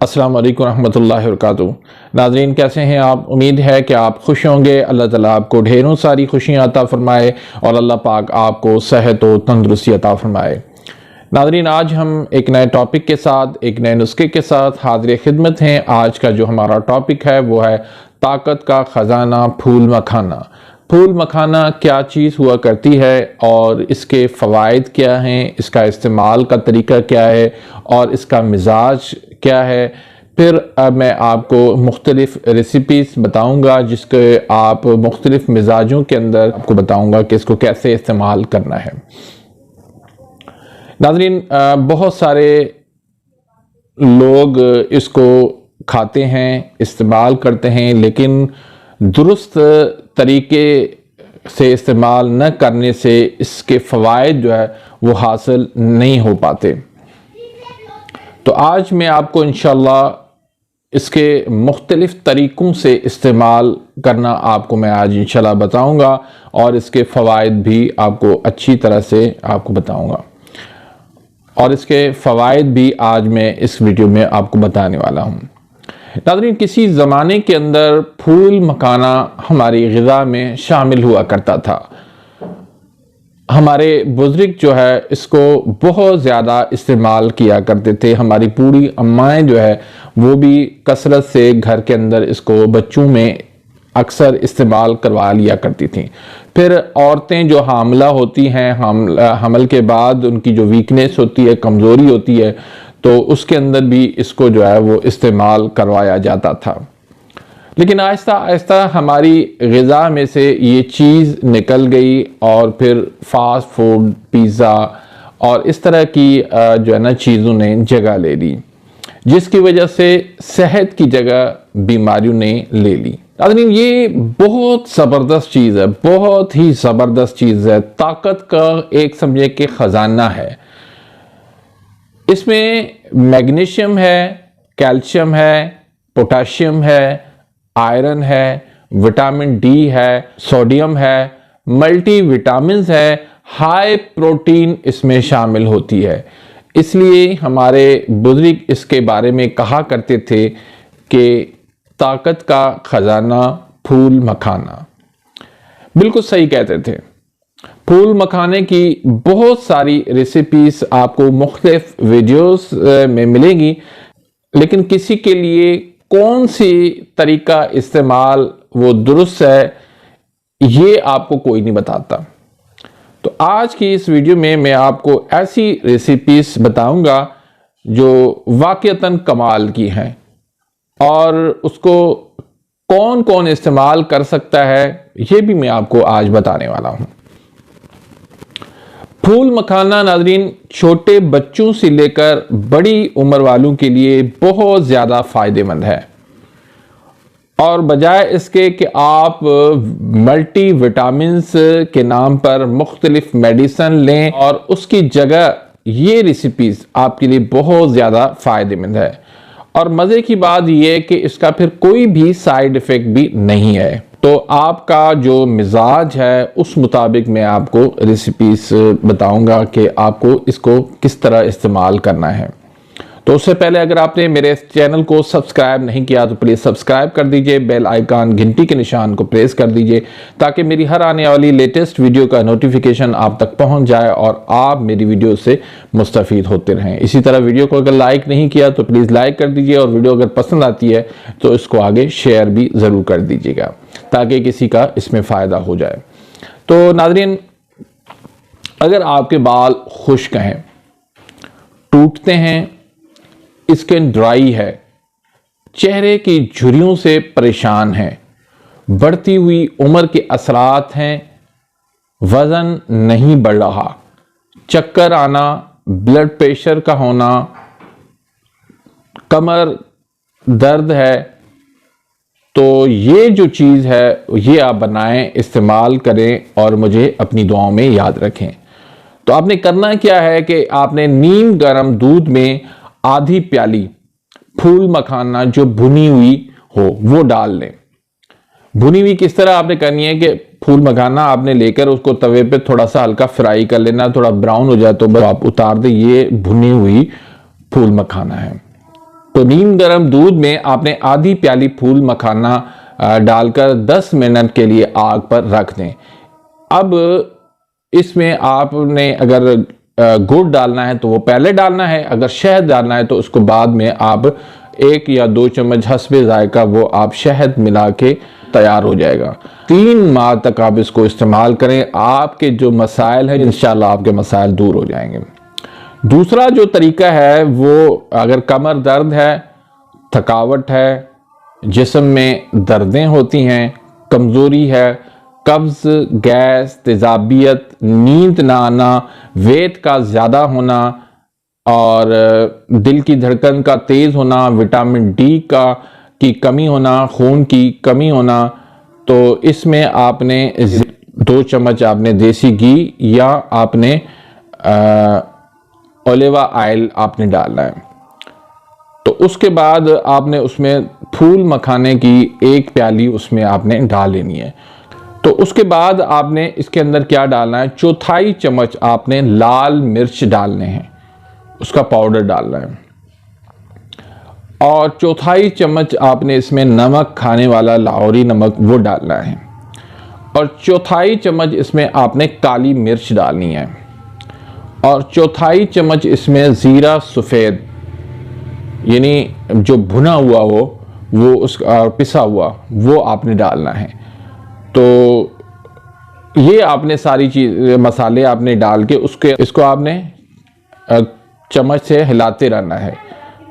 अस्सलाम वालेकुम रहमतुल्लाहि व बरकातुहू। नाज़रीन, कैसे हैं आप? उम्मीद है कि आप खुश होंगे। अल्लाह ताला आपको ढेरों सारी खुशियाँ अता फरमाए और अल्लाह पाक आपको सेहत व तंदुरुस्ती अता फरमाए। नाज़रीन, आज हम एक नए टॉपिक के साथ, एक नए नुस्खे के साथ हाज़िर खिदमत हैं। आज का जो हमारा टॉपिक है वो है ताकत का ख़जाना फूल मखाना। फूल मखाना क्या चीज़ हुआ करती है और इसके फ़वाइद क्या हैं, इसका इस्तेमाल का तरीका क्या है और इसका मिजाज क्या है। फिर अब मैं आपको मुख्तलिफ़ रेसिपीज़ बताऊंगा जिसके आप मुख्तलिफ़ मिजाजों के अंदर आपको बताऊंगा कि इसको कैसे इस्तेमाल करना है। नाज़रीन, बहुत सारे लोग इसको खाते हैं, इस्तेमाल करते हैं, लेकिन दुरुस्त तरीके से इस्तेमाल न करने से इसके फ़वाइद जो है वो हासिल नहीं हो पाते। तो आज मैं आपको इंशाल्लाह इसके मुख्तलिफ़ तरीक़ों से इस्तेमाल करना आपको मैं आज इंशाल्लाह बताऊंगा और इसके फ़वाइद भी आपको अच्छी तरह से आपको बताऊंगा और इसके फ़वाइद भी आज मैं इस वीडियो में आपको बताने वाला हूं। नाज़रीन, किसी ज़माने के अंदर फूल मखाना हमारी ग़िज़ा में शामिल हुआ करता था। हमारे बुज़ुर्ग जो है इसको बहुत ज़्यादा इस्तेमाल किया करते थे। हमारी पूरी अम्माएँ जो है वो भी कसरत से घर के अंदर इसको बच्चों में अक्सर इस्तेमाल करवा लिया करती थीं। फिर औरतें जो हामला होती हैं, हमल के बाद उनकी जो वीकनेस होती है, कमज़ोरी होती है, तो उसके अंदर भी इसको जो है वो इस्तेमाल करवाया जाता था। लेकिन आहिस्ता आहिस्ता हमारी ग़िज़ा में से ये चीज़ निकल गई और फिर फास्ट फूड, पिज़्ज़ा और इस तरह की जो है ना चीज़ों ने जगह ले ली, जिसकी वजह से सेहत की जगह बीमारियों ने ले ली। नाज़रीन, ये बहुत ज़बरदस्त चीज़ है, बहुत ही ज़बरदस्त चीज़ है। ताकत का एक समझे कि ख़जाना है। इसमें मैग्नीशियम है, कैल्शियम है, पोटाशियम है, आयरन है, विटामिन डी है, सोडियम है, मल्टी विटामिन्स है, हाई प्रोटीन इसमें शामिल होती है। इसलिए हमारे बुजुर्ग इसके बारे में कहा करते थे कि ताकत का ख़जाना फूल मखाना। बिल्कुल सही कहते थे। फूल मखाने की बहुत सारी रेसिपीज़ आपको मुख्तलिफ वीडियोस में मिलेंगी, लेकिन किसी के लिए कौन सी तरीका इस्तेमाल वो दुरुस्त है ये आपको कोई नहीं बताता। तो आज की इस वीडियो में मैं आपको ऐसी रेसिपीज़ बताऊंगा जो वाक़ईतन कमाल की हैं और उसको कौन कौन इस्तेमाल कर सकता है ये भी मैं आपको आज बताने वाला हूं। फूल मखाना नाज़रीन छोटे बच्चों से लेकर बड़ी उम्र वालों के लिए बहुत ज़्यादा फ़ायदेमंद है और बजाय इसके कि आप मल्टी विटामिन्स के नाम पर मुख्तलिफ मेडिसिन लें और उसकी जगह ये रेसिपीज़ आपके लिए बहुत ज़्यादा फ़ायदेमंद है। और मज़े की बात यह है कि इसका फिर कोई भी साइड इफ़ेक्ट भी नहीं है। तो आपका जो मिजाज है उस मुताबिक मैं आपको रेसिपीज़ बताऊंगा कि आपको इसको किस तरह इस्तेमाल करना है। तो उससे पहले अगर आपने मेरे चैनल को सब्सक्राइब नहीं किया तो प्लीज़ सब्सक्राइब कर दीजिए, बेल आइकन घंटी के निशान को प्रेस कर दीजिए ताकि मेरी हर आने वाली लेटेस्ट वीडियो का नोटिफिकेशन आप तक पहुंच जाए और आप मेरी वीडियो से मुस्तफ़ीद होते रहें। इसी तरह वीडियो को अगर लाइक नहीं किया तो प्लीज़ लाइक कर दीजिए और वीडियो अगर पसंद आती है तो इसको आगे शेयर भी ज़रूर कर दीजिएगा ताकि किसी का इसमें फ़ायदा हो जाए। तो नाज़रीन, अगर आपके बाल खुश्क हैं, टूटते हैं, स्किन ड्राई है, चेहरे की झुर्रियों से परेशान हैं, बढ़ती हुई उम्र के असरात हैं, वज़न नहीं बढ़ रहा, चक्कर आना, ब्लड प्रेशर का होना, कमर दर्द है, तो ये जो चीज़ है ये आप बनाएं, इस्तेमाल करें और मुझे अपनी दुआओं में याद रखें। तो आपने करना क्या है कि आपने नीम गर्म दूध में आधी प्याली फूल मखाना जो भुनी हुई हो वो डाल लें। भुनी हुई किस तरह आपने करनी है कि फूल मखाना आपने लेकर उसको तवे पे थोड़ा सा हल्का फ्राई कर लेना, थोड़ा ब्राउन हो जाए तो बस आप उतार दें। ये भुनी हुई फूल मखाना है। तो नीम गर्म दूध में आपने आधी प्याली फूल मखाना डालकर 10 मिनट के लिए आग पर रख दें। अब इसमें आपने अगर गुड़ डालना है तो वो पहले डालना है, अगर शहद डालना है तो उसको बाद में आप 1 या 2 चम्मच हस्बे जायका वो आप शहद मिला के तैयार हो जाएगा। 3 माह तक आप इसको इस्तेमाल करें, आपके जो मसाइल हैं इंशाल्लाह आपके मसाइल दूर हो जाएंगे। दूसरा जो तरीका है वो अगर कमर दर्द है, थकावट है, जिस्म में दर्दें होती हैं, कमज़ोरी है, कब्ज़, गैस, तेज़ाबियत, नींद ना आना, वेट का ज़्यादा होना और दिल की धड़कन का तेज़ होना, विटामिन डी की कमी होना, खून की कमी होना, तो इसमें आपने 2 चम्मच आपने देसी घी या आपने ओलिवा ऑयल आपने डालना है। तो उसके बाद आपने उसमें फूल मखाने की 1 प्याली उसमें आपने डाल लेनी है। तो उसके बाद आपने इसके अंदर क्या डालना है, 1/4 चम्मच आपने लाल मिर्च डालने हैं, उसका पाउडर डालना है, और 1/4 चम्मच आपने इसमें नमक, खाने वाला लाहौरी नमक वो डालना है, और 1/4 चम्मच इसमें आपने काली मिर्च डालनी है, और 1/4 चम्मच इसमें ज़ीरा सफ़ेद यानी जो भुना हुआ हो वो उसका पिसा हुआ वो आपने डालना है। तो ये आपने सारी चीज़ मसाले आपने डाल के इसको आपने चम्मच से हिलाते रहना है।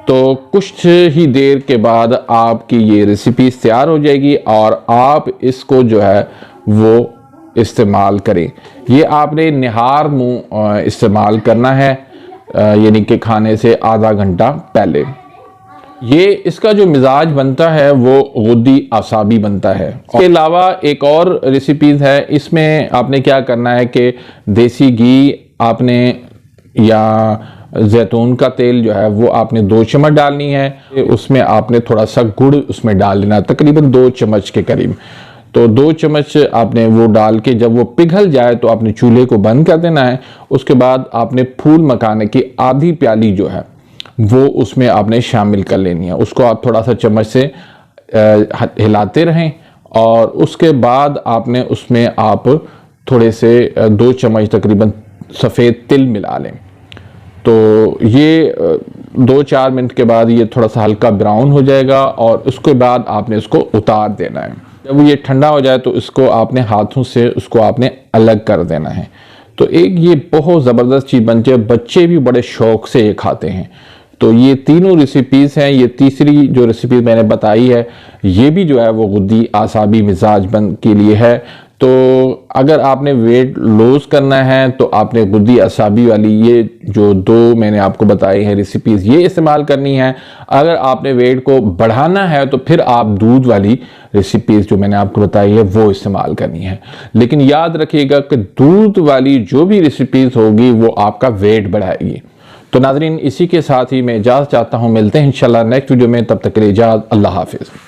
तो कुछ ही देर के बाद आपकी ये रेसिपी तैयार हो जाएगी और आप इसको जो है वो इस्तेमाल करें। ये आपने निहार मुँह इस्तेमाल करना है, यानी कि खाने से आधा घंटा पहले। ये इसका जो मिजाज बनता है वो गुद्दी आसाबी बनता है। इसके अलावा एक और रेसिपीज़ है, इसमें आपने क्या करना है कि देसी घी आपने या जैतून का तेल जो है वो आपने 2 चम्मच डालनी है, उसमें आपने थोड़ा सा गुड़ उसमें डाल लेना, तकरीबन 2 चम्मच के करीब। तो 2 चम्मच आपने वो डाल के जब वो पिघल जाए तो आपने चूल्हे को बंद कर देना है। उसके बाद आपने फूल मखाने की आधी प्याली जो है वो उसमें आपने शामिल कर लेनी है। उसको आप थोड़ा सा चम्मच से हिलाते रहें और उसके बाद आपने उसमें आप थोड़े से 2 चम्मच तकरीबन सफ़ेद तिल मिला लें। तो ये 2-4 मिनट के बाद ये थोड़ा सा हल्का ब्राउन हो जाएगा और उसके बाद आपने इसको उतार देना है। जब ये ठंडा हो जाए तो इसको आपने हाथों से उसको आपने अलग कर देना है। तो एक ये बहुत ज़बरदस्त चीज़ बनती है, बच्चे भी बड़े शौक़ से ये खाते हैं। तो ये तीनों रेसिपीज़ हैं। ये तीसरी जो रेसिपी मैंने बताई है ये भी जो है वो गुद्दी आसाबी मिजाज बन के लिए है। तो अगर आपने वेट लॉस करना है तो आपने गुद्दी आसाबी वाली ये जो 2 मैंने आपको बताई है रेसिपीज़ ये इस्तेमाल करनी है। अगर आपने वेट को बढ़ाना है तो फिर आप दूध वाली रेसिपीज़ जो मैंने आपको बताई है वो इस्तेमाल करनी है। लेकिन याद रखिएगा कि दूध वाली जो भी रेसिपीज़ होगी वो आपका वेट बढ़ाएगी। तो नाज़रीन, इसी के साथ ही मैं इजाज़त चाहता हूँ, मिलते हैं इंशाल्लाह नेक्स्ट वीडियो में, तब तक के लिए इजाज़त, अल्लाह हाफिज़।